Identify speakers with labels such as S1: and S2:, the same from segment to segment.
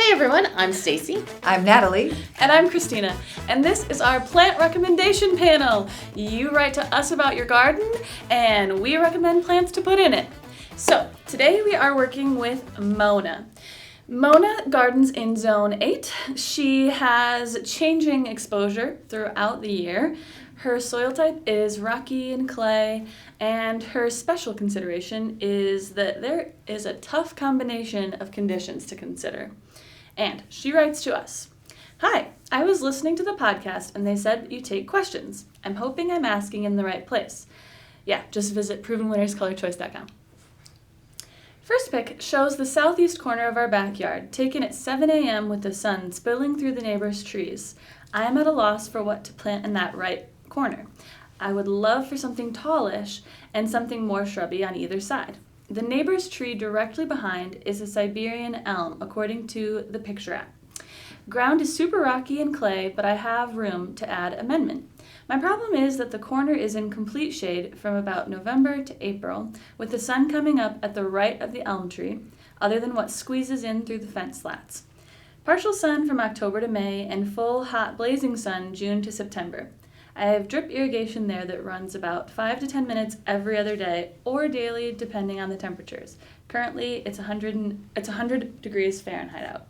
S1: Hey everyone, I'm Stacy.
S2: I'm Natalie.
S3: And I'm Kristina. And this is our plant recommendation panel. You write to us about your garden, and we recommend plants to put in it. So, today we are working with Mona. Mona gardens in Zone 8. She has changing exposure throughout the year. Her soil type is rocky and clay, and her special consideration is that there is a tough combination of conditions to consider. And she writes to us, "Hi, I was listening to the podcast and they said you take questions. I'm hoping I'm asking in the right place." Yeah, just visit provenwinnerscolorchoice.com. First pick shows the southeast corner of our backyard, taken at 7 a.m. with the sun spilling through the neighbor's trees. I am at a loss for what to plant in that right corner. I would love for something tallish and something more shrubby on either side. The neighbor's tree directly behind is a Siberian elm, according to the picture app. Ground is super rocky and clay, but I have room to add amendment. My problem is that the corner is in complete shade from about November to April, with the sun coming up at the right of the elm tree, other than what squeezes in through the fence slats. Partial sun from October to May, and full, hot, blazing sun June to September. I have drip irrigation there that runs about 5 to 10 minutes every other day, or daily depending on the temperatures. Currently, it's 100 degrees Fahrenheit out.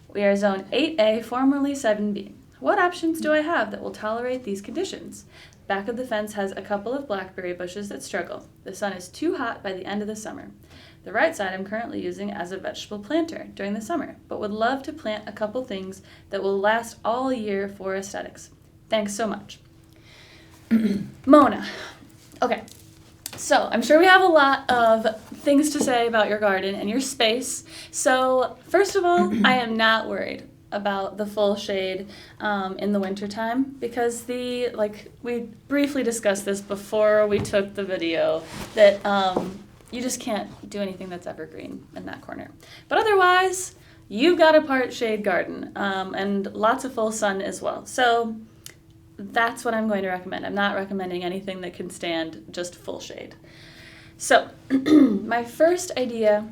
S3: We are Zone 8A, formerly 7B. What options do I have that will tolerate these conditions? Back of the fence has a couple of blackberry bushes that struggle. The sun is too hot by the end of the summer. The right side I'm currently using as a vegetable planter during the summer, but would love to plant a couple things that will last all year for aesthetics. Thanks so much. Mona. Okay, so I'm sure we have a lot of things to say about your garden and your space. So first of all, I am not worried about the full shade in the wintertime because we briefly discussed this before we took the video, that you just can't do anything that's evergreen in that corner. But otherwise, you've got a part shade garden and lots of full sun as well. So that's what I'm going to recommend. I'm not recommending anything that can stand just full shade. So, my first idea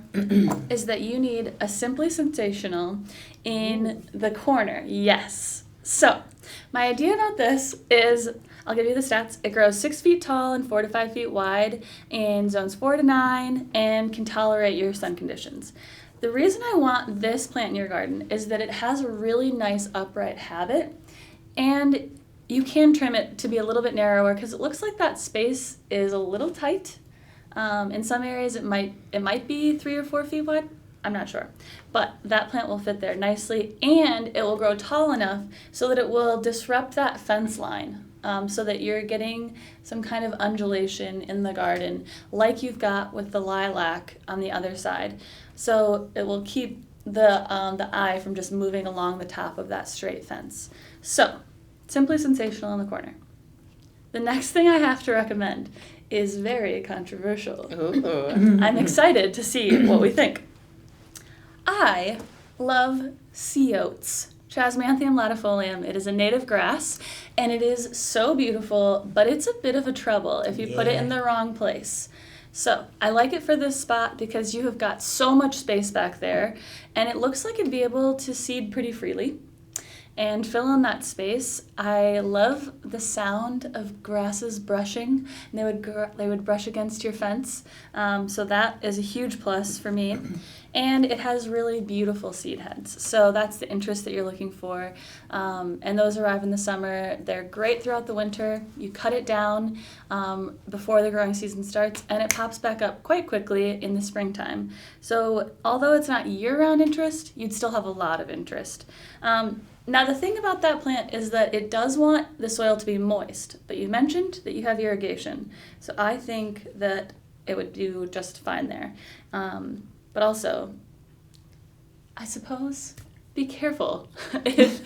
S3: is that you need a Simply Scentsational in the corner. Yes. So, my idea about this is, I'll give you the stats. It grows 6 feet tall and 4 to 5 feet wide in zones 4 to 9 and can tolerate your sun conditions. The reason I want this plant in your garden is that it has a really nice upright habit, and you can trim it to be a little bit narrower because it looks like that space is a little tight. In some areas it might be 3 or 4 feet wide. I'm not sure. But that plant will fit there nicely, and it will grow tall enough so that it will disrupt that fence line, so that you're getting some kind of undulation in the garden like you've got with the lilac on the other side. So it will keep the eye from just moving along the top of that straight fence. So, Simply Scentsational in the corner. The next thing I have to recommend is very controversial. I'm excited to see what we think. I love sea oats, Chasmanthium latifolium. It is a native grass, and it is so beautiful, but it's a bit of a trouble if you put it in the wrong place. So I like it for this spot because you have got so much space back there, and it looks like it'd be able to seed pretty freely and fill in that space. I love the sound of grasses brushing, and they would brush against your fence, so that is a huge plus for me. And it has really beautiful seed heads, so that's the interest that you're looking for, and those arrive in the summer. They're great throughout the winter. You cut it down before the growing season starts, and it pops back up quite quickly in the springtime. So although it's not year-round interest, you'd still have a lot of interest. Now, the thing about that plant is that it does want the soil to be moist, but you mentioned that you have irrigation, so I think that it would do just fine there. But also, I suppose, be careful if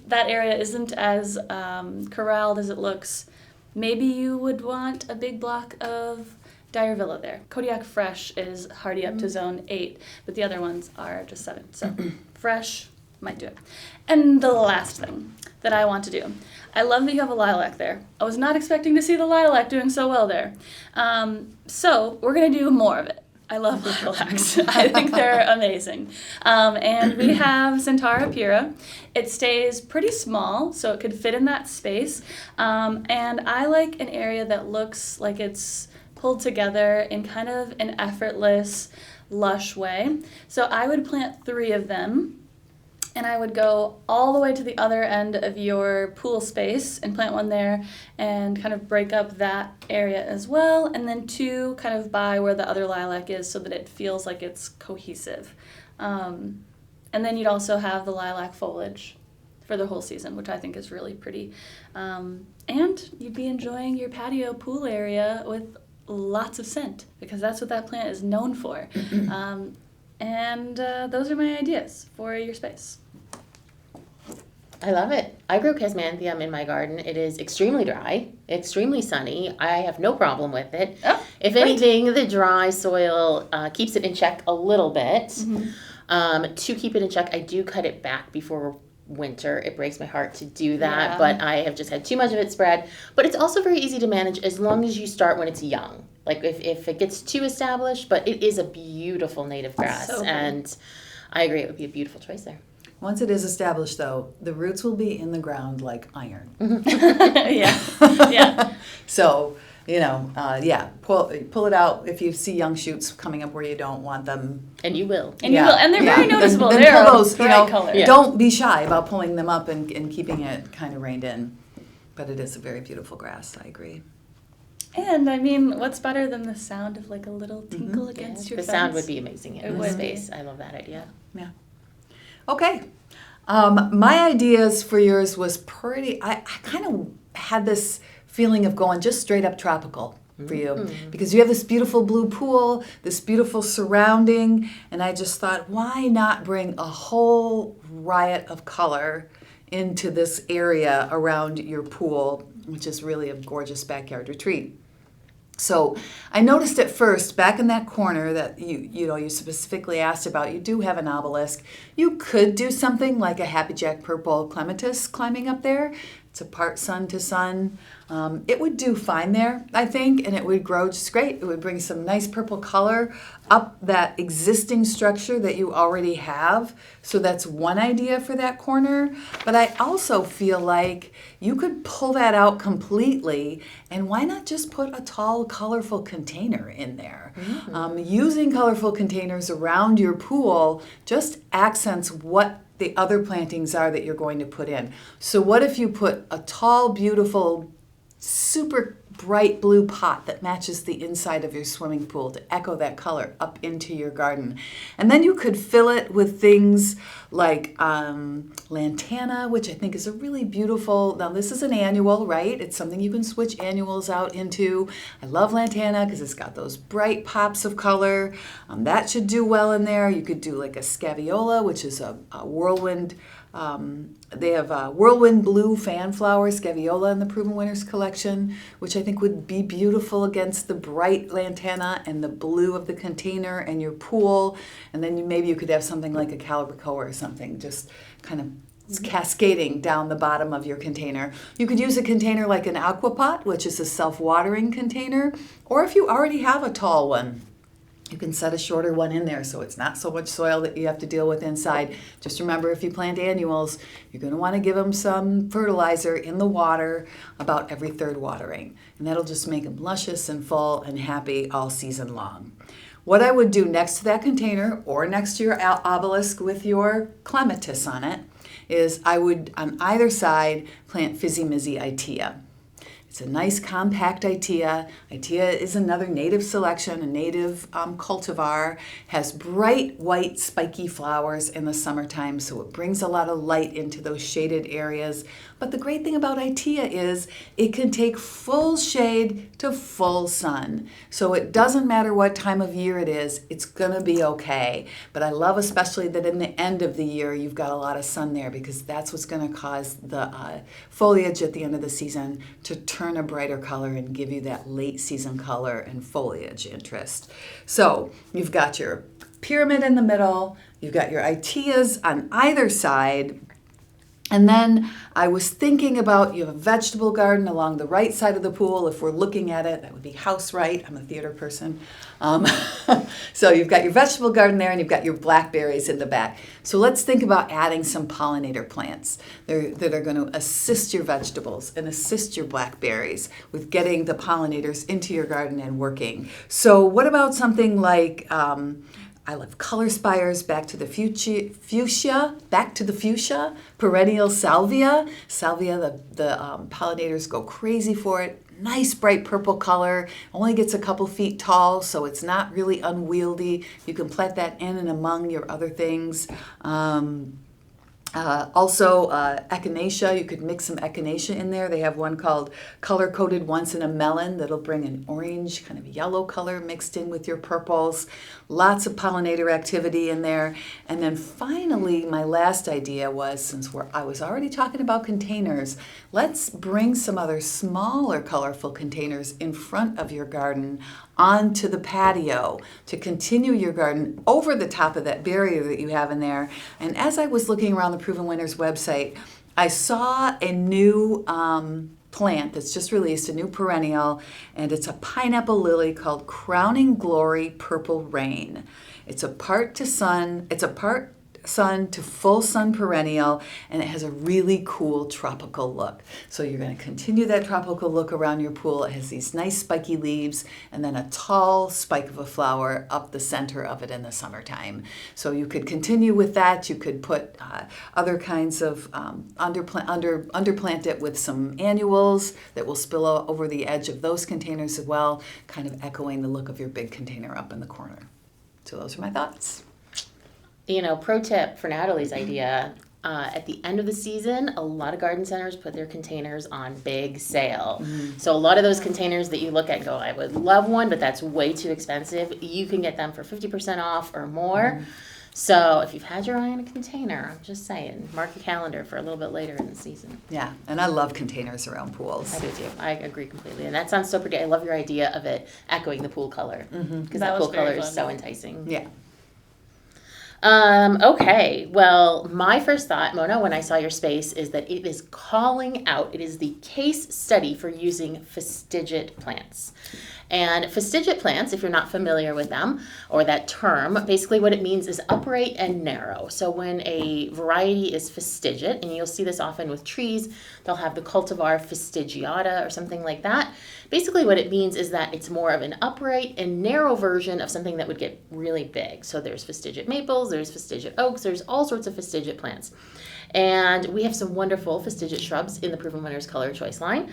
S3: that area isn't as corralled as it looks. Maybe you would want a big block of Diervilla there. Kodiak Fresh is hardy up to zone 8, but the other ones are just 7. So Fresh might do it. And the last thing that I want to do, I love that you have a lilac there. I was not expecting to see the lilac doing so well there. So we're going to do more of it. I love the lilacs. I think they're amazing. And we have Scentara Pura. It stays pretty small, so it could fit in that space. And I like an area that looks like it's pulled together in kind of an effortless, lush way. So I would plant 3 of them. And I would go all the way to the other end of your pool space and plant 1 there and kind of break up that area as well. And then 2 kind of by where the other lilac is so that it feels like it's cohesive. And then you'd also have the lilac foliage for the whole season, which I think is really pretty. And you'd be enjoying your patio pool area with lots of scent because that's what that plant is known for. And those are my ideas for your space.
S1: I love it. I grow Chrysanthemum in my garden. It is extremely dry, extremely sunny. I have no problem with it.
S3: Oh,
S1: if anything, the dry soil keeps it in check a little bit. Mm-hmm. To keep it in check, I do cut it back before winter. It breaks my heart to do that, but I have just had too much of it spread. But it's also very easy to manage as long as you start when it's young. Like if it gets too established, but it is a beautiful native grass, and I agree it would be a beautiful choice there.
S2: Once it is established, though, the roots will be in the ground like iron.
S3: Yeah.
S2: So, pull it out if you see young shoots coming up where you don't want them.
S1: And you will.
S3: And you will. And they're very noticeable.
S2: Then
S3: They're
S2: pull those,
S3: bright color.
S2: Yeah. Don't be shy about pulling them up and keeping it kind of reined in. But it is a very beautiful grass, I agree.
S3: And I mean, what's better than the sound of like a little tinkle against your
S1: The
S3: fence?
S1: sound would be amazing in this space. I love that idea.
S2: Yeah. Okay. My ideas for yours was pretty, I kind of had this feeling of going just straight up tropical for you because you have this beautiful blue pool, this beautiful surrounding, and I just thought, why not bring a whole riot of color into this area around your pool, which is really a gorgeous backyard retreat. So I noticed at first, back in that corner that you specifically asked about, you do have an obelisk. You could do something like a Happy Jack Purple Clematis climbing up there. It's a part sun to sun. It would do fine there, I think, and it would grow just great. It would bring some nice purple color up that existing structure that you already have. So that's one idea for that corner. But I also feel like you could pull that out completely, and why not just put a tall, colorful container in there? Using colorful containers around your pool just accents what the other plantings are that you're going to put in. So what if you put a tall, beautiful, super bright blue pot that matches the inside of your swimming pool to echo that color up into your garden? And then you could fill it with things like Lantana, which I think is a really beautiful, now this is an annual, right? It's something you can switch annuals out into. I love Lantana because it's got those bright pops of color. That should do well in there. You could do like a Scaviola, which is a whirlwind. They have Whirlwind Blue Fan Flower Scaviola in the Proven Winners collection, which I think would be beautiful against the bright Lantana and the blue of the container and your pool. And then maybe you could have something like a Calibrachoa or something, just kind of cascading down the bottom of your container. You could use a container like an aquapot, which is a self-watering container, or if you already have a tall one, you can set a shorter one in there so it's not so much soil that you have to deal with inside. Just remember, if you plant annuals, you're going to want to give them some fertilizer in the water about every third watering. And that'll just make them luscious and full and happy all season long. What I would do next to that container or next to your obelisk with your clematis on it is I would, on either side, plant Fizzy, Mizzy, Itea. It's a nice compact Itea. Itea is another native selection, a native cultivar, has bright white spiky flowers in the summertime, so it brings a lot of light into those shaded areas. But the great thing about Itea is it can take full shade to full sun. So it doesn't matter what time of year it is, it's gonna be okay. But I love especially that in the end of the year you've got a lot of sun there because that's what's gonna cause the foliage at the end of the season to turn a brighter color and give you that late season color and foliage interest. So you've got your pyramid in the middle, you've got your Iteas on either side. And then I was thinking about, you have a vegetable garden along the right side of the pool. If we're looking at it, that would be house right. I'm a theater person. So you've got your vegetable garden there and you've got your blackberries in the back. So let's think about adding some pollinator plants that are going to assist your vegetables and assist your blackberries with getting the pollinators into your garden and working. So what about something like... I love color spires, back to the fuchsia, perennial salvia. Salvia, the pollinators go crazy for it. Nice bright purple color, only gets a couple feet tall, so it's not really unwieldy. You can plant that in and among your other things. Also, echinacea, you could mix some echinacea in there. They have one called Color Coated Once in a Melon that'll bring an orange, kind of yellow color mixed in with your purples. Lots of pollinator activity in there. And then finally, my last idea was, since I was already talking about containers, let's bring some other smaller colorful containers in front of your garden onto the patio to continue your garden over the top of that barrier that you have in there. And as I was looking around the Proven Winners website, I saw a new plant that's just released, a new perennial, and it's a pineapple lily called Crowning Glory Purple Rain. It's a part sun to full sun perennial, and it has a really cool tropical look. So you're going to continue that tropical look around your pool. It has these nice spiky leaves and then a tall spike of a flower up the center of it in the summertime. So you could continue with that. You could put other kinds of underplant it with some annuals that will spill over the edge of those containers as well, kind of echoing the look of your big container up in the corner. So those are my thoughts.
S1: Pro tip for Natalie's idea, at the end of the season, a lot of garden centers put their containers on big sale. So a lot of those containers that you look at and go, I would love one, but that's way too expensive. You can get them for 50% off or more. So if you've had your eye on a container, I'm just saying, mark your calendar for a little bit later in the season.
S2: Yeah, and I love containers around pools.
S1: I do too. I agree completely. And that sounds so pretty. I love your idea of it echoing the pool color. Because that pool color is so enticing.
S2: Yeah.
S1: Okay, well, my first thought, Mona, when I saw your space is that it is calling out. It is the case study for using fastigiate plants. And fastigiate plants, if you're not familiar with them or that term, basically what it means is upright and narrow. So when a variety is fastigiate, and you'll see this often with trees, they'll have the cultivar fastigiata or something like that. Basically what it means is that it's more of an upright and narrow version of something that would get really big. So there's fastigiate maples, there's fastigiate oaks, there's all sorts of fastigiate plants. And we have some wonderful fastigiate shrubs in the Proven Winners Color Choice line.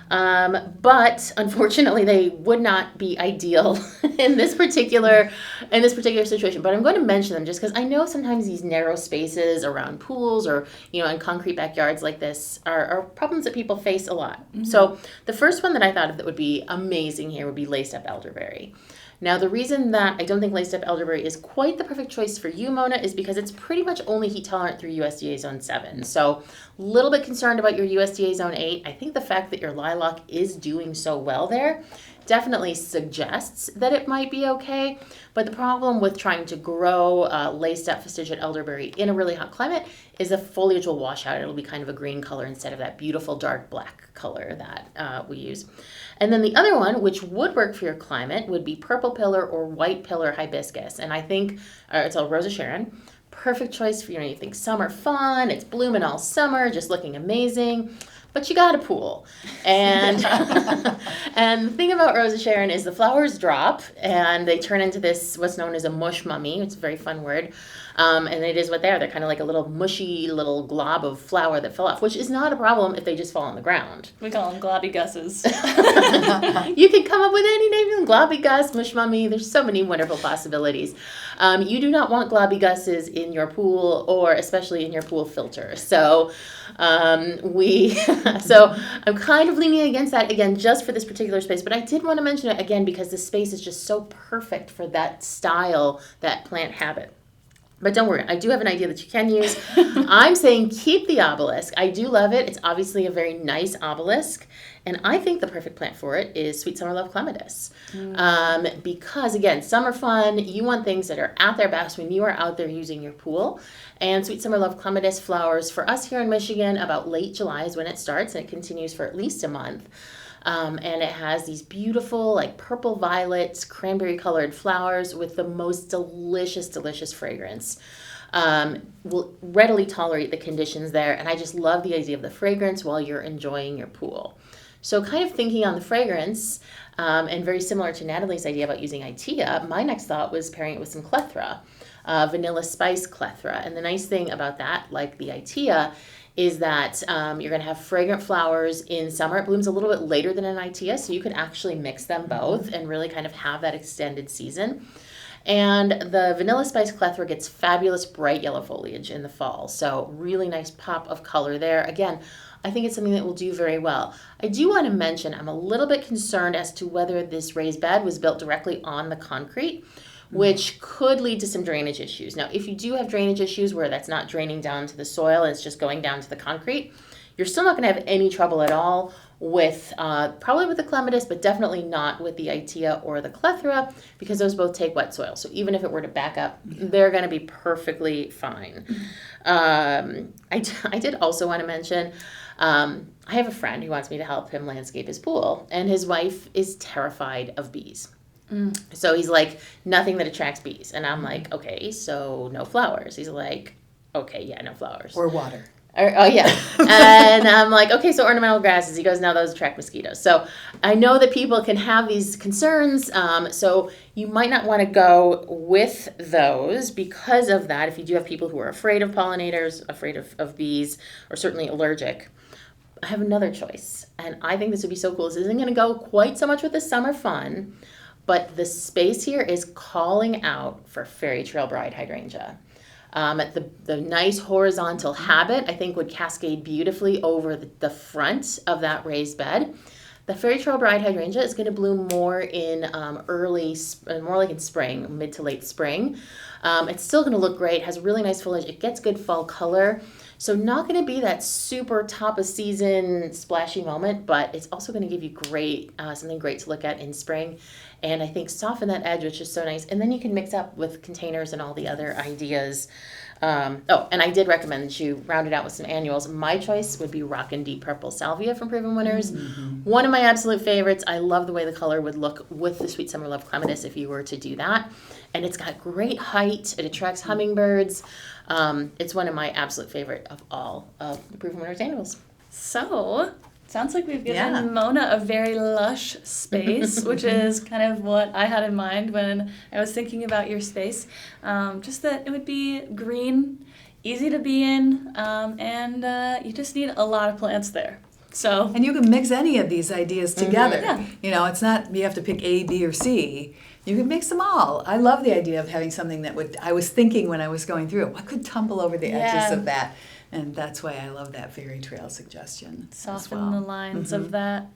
S1: But unfortunately, they would not be ideal in this particular situation. But I'm going to mention them just because I know sometimes these narrow spaces around pools or in concrete backyards like this are problems that people face a lot. So the first one that I thought of that would be amazing here would be laced up elderberry. Now, the reason that I don't think laced up elderberry is quite the perfect choice for you, Mona, is because it's pretty much only heat tolerant through USDA Zone 7. So a little bit concerned about your USDA Zone 8. I think the fact that your lilac is doing so well there definitely suggests that it might be okay. But the problem with trying to grow laced up fastigiate elderberry in a really hot climate is the foliage will wash out. It'll be kind of a green color instead of that beautiful dark black color that we use. And then the other one, which would work for your climate, would be purple pillar or white pillar hibiscus. And I think it's a Rosa Sharon. Perfect choice for, you think summer fun, it's blooming all summer, just looking amazing. But you got a pool. And and the thing about Rosa Sharon is the flowers drop and they turn into this, what's known as a mush mummy. It's a very fun word. And it is what they are. They're kind of like a little mushy little glob of flour that fell off, which is not a problem if they just fall on the ground.
S3: We call them globby gusses.
S1: You can come up with any name, globby gus, mush mummy. There's so many wonderful possibilities. You do not want globby gusses in your pool or especially in your pool filter. So so I'm kind of leaning against that again, just for this particular space, but I did want to mention it again because the space is just so perfect for that style, that plant habit. But don't worry, I do have an idea that you can use. I'm saying keep the obelisk. I do love it. It's obviously a very nice obelisk. And I think the perfect plant for it is Sweet Summer Love Clematis. Because, again, summer fun, you want things that are at their best when you are out there using your pool. And Sweet Summer Love Clematis flowers for us here in Michigan about late July is when it starts, and it continues for at least a month. And it has these beautiful, like purple violets, cranberry colored flowers with the most delicious, delicious fragrance. Will readily tolerate the conditions there. And I just love the idea of the fragrance while you're enjoying your pool. So kind of thinking on the fragrance, and very similar to Natalie's idea about using Itea, my next thought was pairing it with some Clethra, vanilla spice Clethra. And the nice thing about that, like the Itea, is that you're going to have fragrant flowers in summer. It blooms a little bit later than an Itea, so you can actually mix them both and really kind of have that extended season. And the vanilla spice Clethra gets fabulous bright yellow foliage in the fall, so really nice pop of color there. Again, I think it's something that will do very well. I do want to mention I'm a little bit concerned as to whether this raised bed was built directly on the concrete, which could lead to some drainage issues. Now, if you do have drainage issues where that's not draining down to the soil and it's just going down to the concrete, you're still not going to have any trouble at all with, probably with the Clematis, but definitely not with the Itea or the Clethra, because those both take wet soil. So even if it were to back up, they're going to be perfectly fine. I did also want to mention, I have a friend who wants me to help him landscape his pool, and his wife is terrified of bees. So he's like, nothing that attracts bees. And I'm like, okay, so no flowers. He's like, okay, yeah, no flowers.
S2: Or water.
S1: Oh, yeah. And I'm like, okay, so ornamental grasses. He goes, no, those attract mosquitoes. So I know that people can have these concerns. So you might not want to go with those because of that. If you do have people who are afraid of pollinators, afraid of bees, or certainly allergic, I have another choice. And I think this would be so cool. This isn't going to go quite so much with the summer fun, but the space here is calling out for Fairy Trail Bride Hydrangea. The nice horizontal habit, I think, would cascade beautifully over the front of that raised bed. The Fairy Trail Bride Hydrangea is going to bloom more in more like in spring, mid to late spring. It's still going to look great, has really nice foliage. It gets good fall color. So not going to be that super top of season splashy moment, but it's also going to give you something great to look at in spring. And I think soften that edge, which is so nice. And then you can mix up with containers and all the other ideas. And I did recommend that you round it out with some annuals. My choice would be Rockin' Deep Purple Salvia from Proven Winners. One of my absolute favorites. I love the way the color would look with the Sweet Summer Love Clematis if you were to do that. And it's got great height. It attracts hummingbirds. It's one of my absolute favorite of all of the Proven Winners annuals.
S3: So, sounds like we've given Mona a very lush space, which is kind of what I had in mind when I was thinking about your space. Just that it would be green, easy to be in, and you just need a lot of plants there. So,
S2: and you can mix any of these ideas together.
S3: Yeah.
S2: You know, it's not you have to pick A, B, or C. You can mix them all. I love the idea of having something that I was thinking when I was going through it, what could tumble over the edges of that? And that's why I love that fairy trail suggestion.
S3: Soften the lines of that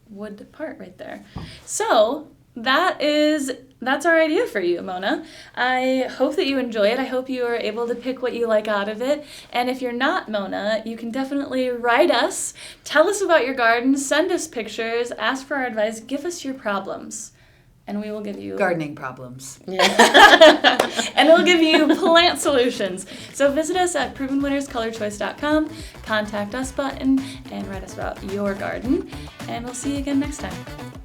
S3: wood part right there. So that's our idea for you, Mona. I hope that you enjoy it. I hope you are able to pick what you like out of it. And if you're not Mona, you can definitely write us, tell us about your garden, send us pictures, ask for our advice, give us your problems. And we will give you
S2: gardening problems.
S3: And we'll give you plant solutions. So visit us at provenwinnerscolorchoice.com, contact us button, and write us about your garden. And we'll see you again next time.